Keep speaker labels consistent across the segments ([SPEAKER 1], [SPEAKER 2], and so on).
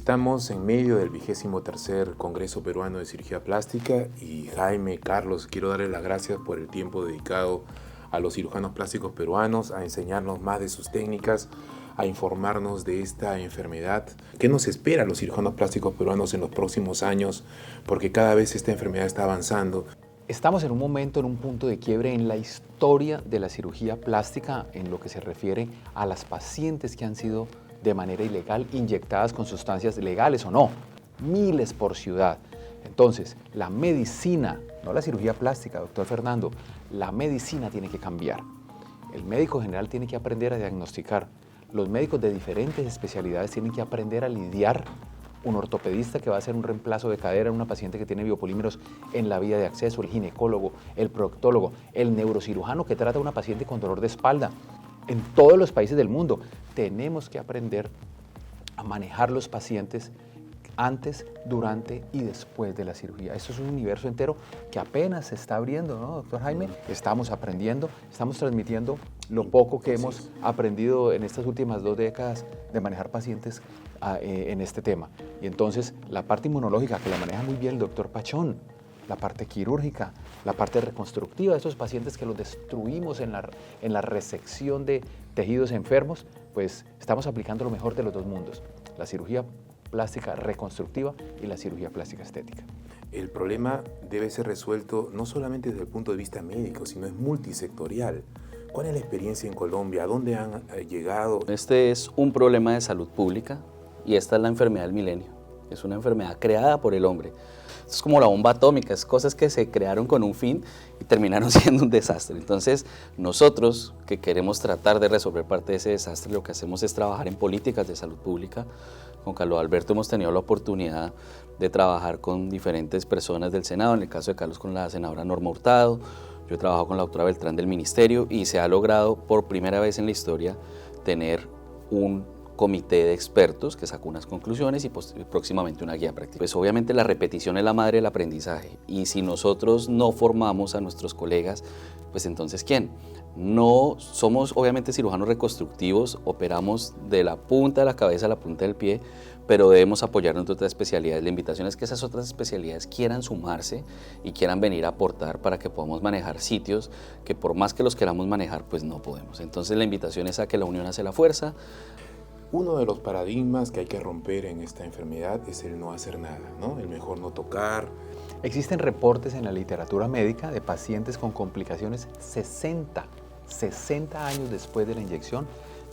[SPEAKER 1] Estamos en medio del 23º Congreso Peruano de Cirugía Plástica y Jaime, Carlos, quiero darles las gracias por el tiempo dedicado a los cirujanos plásticos peruanos, a enseñarnos más de sus técnicas, a informarnos de esta enfermedad. ¿Qué nos espera a los cirujanos plásticos peruanos en los próximos años? Porque cada vez esta enfermedad está avanzando.
[SPEAKER 2] Estamos en un momento, en un punto de quiebre en la historia de la cirugía plástica en lo que se refiere a las pacientes que han sido de manera ilegal inyectadas con sustancias legales o no, miles por ciudad. Entonces, la medicina, no la cirugía plástica, doctor Fernando, la medicina tiene que cambiar. El médico general tiene que aprender a diagnosticar. Los médicos de diferentes especialidades tienen que aprender a lidiar. Un ortopedista que va a hacer un reemplazo de cadera en una paciente que tiene biopolímeros en la vía de acceso, el ginecólogo, el proctólogo, el neurocirujano que trata a una paciente con dolor de espalda. En todos los países del mundo tenemos que aprender a manejar los pacientes antes, durante y después de la cirugía. Esto es un universo entero que apenas se está abriendo, ¿no, doctor Jaime? Estamos aprendiendo, estamos transmitiendo lo poco que hemos aprendido en estas últimas 2 décadas de manejar pacientes en este tema. Y entonces la parte inmunológica, que la maneja muy bien el doctor Pachón, la parte quirúrgica, la parte reconstructiva de esos pacientes que los destruimos en la resección de tejidos enfermos, pues estamos aplicando lo mejor de los 2 mundos, la cirugía plástica reconstructiva y la cirugía plástica estética.
[SPEAKER 1] El problema debe ser resuelto no solamente desde el punto de vista médico, sino es multisectorial. ¿Cuál es la experiencia en Colombia? ¿A dónde han llegado?
[SPEAKER 3] Este es un problema de salud pública y esta es la enfermedad del milenio. Es una enfermedad creada por el hombre. Es como la bomba atómica, es cosas que se crearon con un fin y terminaron siendo un desastre. Entonces, nosotros que queremos tratar de resolver parte de ese desastre, lo que hacemos es trabajar en políticas de salud pública. Con Carlos Alberto hemos tenido la oportunidad de trabajar con diferentes personas del Senado, en el caso de Carlos con la senadora Norma Hurtado, yo he trabajado con la doctora Beltrán del Ministerio y se ha logrado por primera vez en la historia tener un comité de expertos que sacó unas conclusiones y próximamente una guía práctica. Pues obviamente la repetición es la madre del aprendizaje y si nosotros no formamos a nuestros colegas, pues entonces ¿quién? No somos obviamente cirujanos reconstructivos, operamos de la punta de la cabeza a la punta del pie, pero debemos apoyarnos de otras especialidades. La invitación es que esas otras especialidades quieran sumarse y quieran venir a aportar para que podamos manejar sitios que por más que los queramos manejar, pues no podemos. Entonces la invitación es a que la unión hace la fuerza.
[SPEAKER 1] Uno de los paradigmas que hay que romper en esta enfermedad es el no hacer nada, ¿no? El mejor no tocar.
[SPEAKER 2] Existen reportes en la literatura médica de pacientes con complicaciones 60 años después de la inyección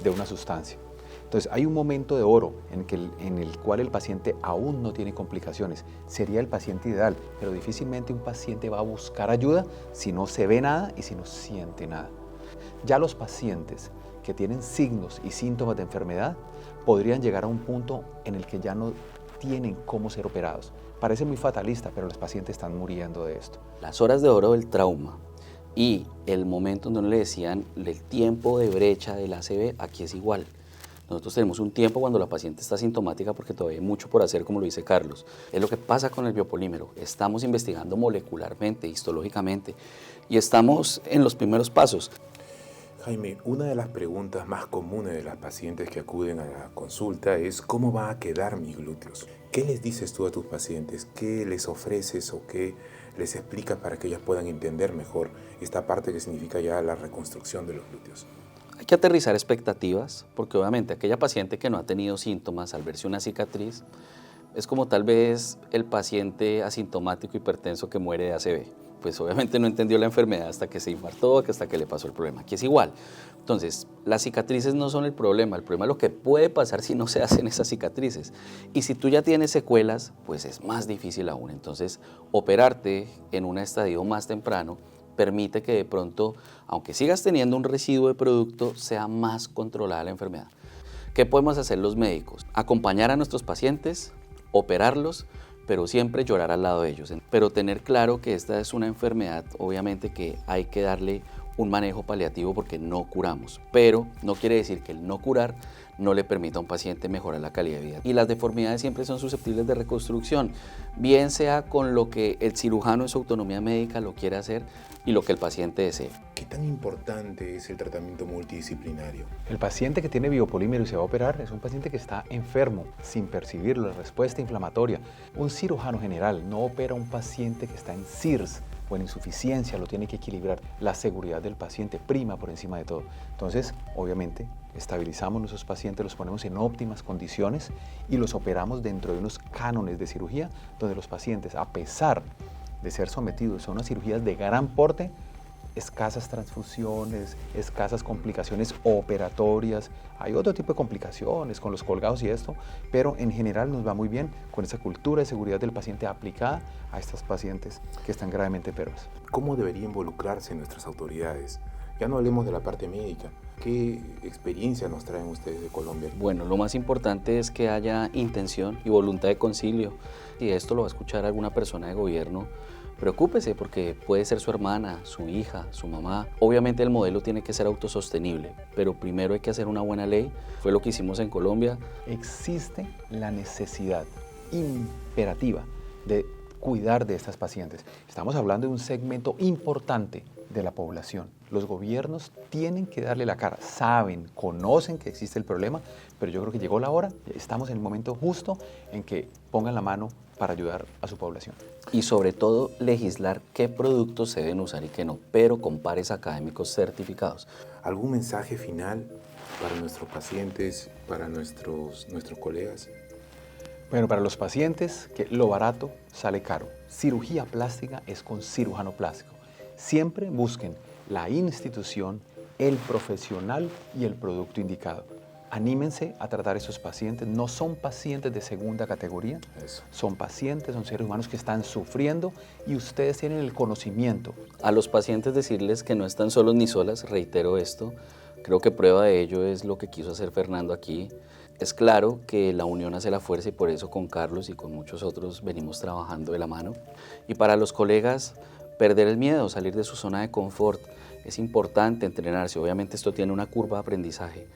[SPEAKER 2] de una sustancia. Entonces hay un momento de oro en el cual el paciente aún no tiene complicaciones. Sería el paciente ideal, pero difícilmente un paciente va a buscar ayuda si no se ve nada y si no siente nada. Ya los pacientes que tienen signos y síntomas de enfermedad podrían llegar a un punto en el que ya no tienen cómo ser operados. Parece muy fatalista, pero los pacientes están muriendo de esto.
[SPEAKER 3] Las horas de oro del trauma y el momento en donde le decían el tiempo de brecha del ACV, aquí es igual. Nosotros tenemos un tiempo cuando la paciente está sintomática porque todavía hay mucho por hacer, como lo dice Carlos. Es lo que pasa con el biopolímero. Estamos investigando molecularmente, histológicamente, y estamos en los primeros pasos.
[SPEAKER 1] Jaime, una de las preguntas más comunes de las pacientes que acuden a la consulta es ¿cómo van a quedar mis glúteos? ¿Qué les dices tú a tus pacientes? ¿Qué les ofreces o qué les explicas para que ellas puedan entender mejor esta parte que significa ya la reconstrucción de los glúteos?
[SPEAKER 3] Hay que aterrizar expectativas, porque obviamente aquella paciente que no ha tenido síntomas al verse una cicatriz es como tal vez el paciente asintomático hipertenso que muere de ACV. Pues obviamente no entendió la enfermedad hasta que se infartó, hasta que le pasó el problema. Aquí es igual. Entonces, las cicatrices no son el problema es lo que puede pasar si no se hacen esas cicatrices. Y si tú ya tienes secuelas, pues es más difícil aún. Entonces, operarte en un estadio más temprano permite que de pronto, aunque sigas teniendo un residuo de producto, sea más controlada la enfermedad. ¿Qué podemos hacer los médicos? Acompañar a nuestros pacientes, operarlos, pero siempre llorar al lado de ellos. Pero tener claro que esta es una enfermedad, obviamente, que hay que darle un manejo paliativo porque no curamos, pero no quiere decir que el no curar no le permita a un paciente mejorar la calidad de vida. Y las deformidades siempre son susceptibles de reconstrucción, bien sea con lo que el cirujano en su autonomía médica lo quiere hacer y lo que el paciente desee.
[SPEAKER 1] ¿Qué tan importante es el tratamiento multidisciplinario?
[SPEAKER 2] El paciente que tiene biopolímero y se va a operar es un paciente que está enfermo, sin percibir la respuesta inflamatoria. Un cirujano general no opera a un paciente que está en CIRS o en insuficiencia, lo tiene que equilibrar. La seguridad del paciente prima por encima de todo. Entonces, obviamente, estabilizamos a nuestros pacientes, los ponemos en óptimas condiciones y los operamos dentro de unos cánones de cirugía donde los pacientes, a pesar de ser sometidos a unas cirugías de gran porte, escasas transfusiones, escasas complicaciones operatorias, hay otro tipo de complicaciones con los colgados y esto, pero en general nos va muy bien con esa cultura de seguridad del paciente aplicada a estos pacientes que están gravemente enfermos.
[SPEAKER 1] ¿Cómo debería involucrarse nuestras autoridades? Ya no hablemos de la parte médica. ¿Qué experiencia nos traen ustedes de Colombia?
[SPEAKER 3] Bueno, lo más importante es que haya intención y voluntad de concilio. Si esto lo va a escuchar alguna persona de gobierno, preocúpese porque puede ser su hermana, su hija, su mamá. Obviamente el modelo tiene que ser autosostenible, pero primero hay que hacer una buena ley. Fue lo que hicimos en Colombia.
[SPEAKER 2] Existe la necesidad imperativa de cuidar de estas pacientes. Estamos hablando de un segmento importante de la población. Los gobiernos tienen que darle la cara, saben, conocen que existe el problema, pero yo creo que llegó la hora, estamos en el momento justo en que pongan la mano para ayudar a su población.
[SPEAKER 3] Y sobre todo legislar qué productos se deben usar y qué no, pero con pares académicos certificados.
[SPEAKER 1] ¿Algún mensaje final para nuestros pacientes, para nuestros colegas?
[SPEAKER 2] Bueno, para los pacientes, que lo barato sale caro. Cirugía plástica es con cirujano plástico. Siempre busquen la institución, el profesional y el producto indicado. Anímense a tratar a esos pacientes. No son pacientes de segunda categoría.
[SPEAKER 1] Eso.
[SPEAKER 2] Son pacientes, son seres humanos que están sufriendo y ustedes tienen el conocimiento.
[SPEAKER 3] A los pacientes decirles que no están solos ni solas, reitero esto, creo que prueba de ello es lo que quiso hacer Fernando aquí. Es claro que la unión hace la fuerza y por eso con Carlos y con muchos otros venimos trabajando de la mano. Y para los colegas, perder el miedo, salir de su zona de confort. Es importante entrenarse, obviamente esto tiene una curva de aprendizaje.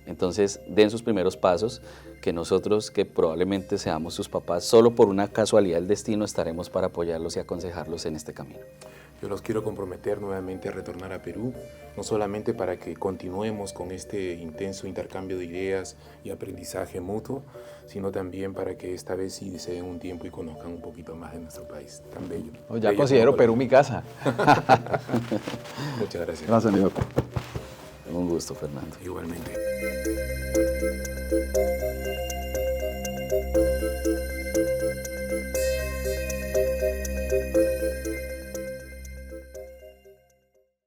[SPEAKER 3] Entonces, den sus primeros pasos, que nosotros, que probablemente seamos sus papás, solo por una casualidad del destino estaremos para apoyarlos y aconsejarlos en este camino.
[SPEAKER 1] Yo los quiero comprometer nuevamente a retornar a Perú, no solamente para que continuemos con este intenso intercambio de ideas y aprendizaje mutuo, sino también para que esta vez sí se den un tiempo y conozcan un poquito más de nuestro país tan bello.
[SPEAKER 2] Ya
[SPEAKER 1] Bello
[SPEAKER 2] considero
[SPEAKER 1] como
[SPEAKER 2] Perú mi casa.
[SPEAKER 1] Muchas gracias.
[SPEAKER 2] Gracias, amigo.
[SPEAKER 3] Un gusto, Fernando.
[SPEAKER 1] Igualmente.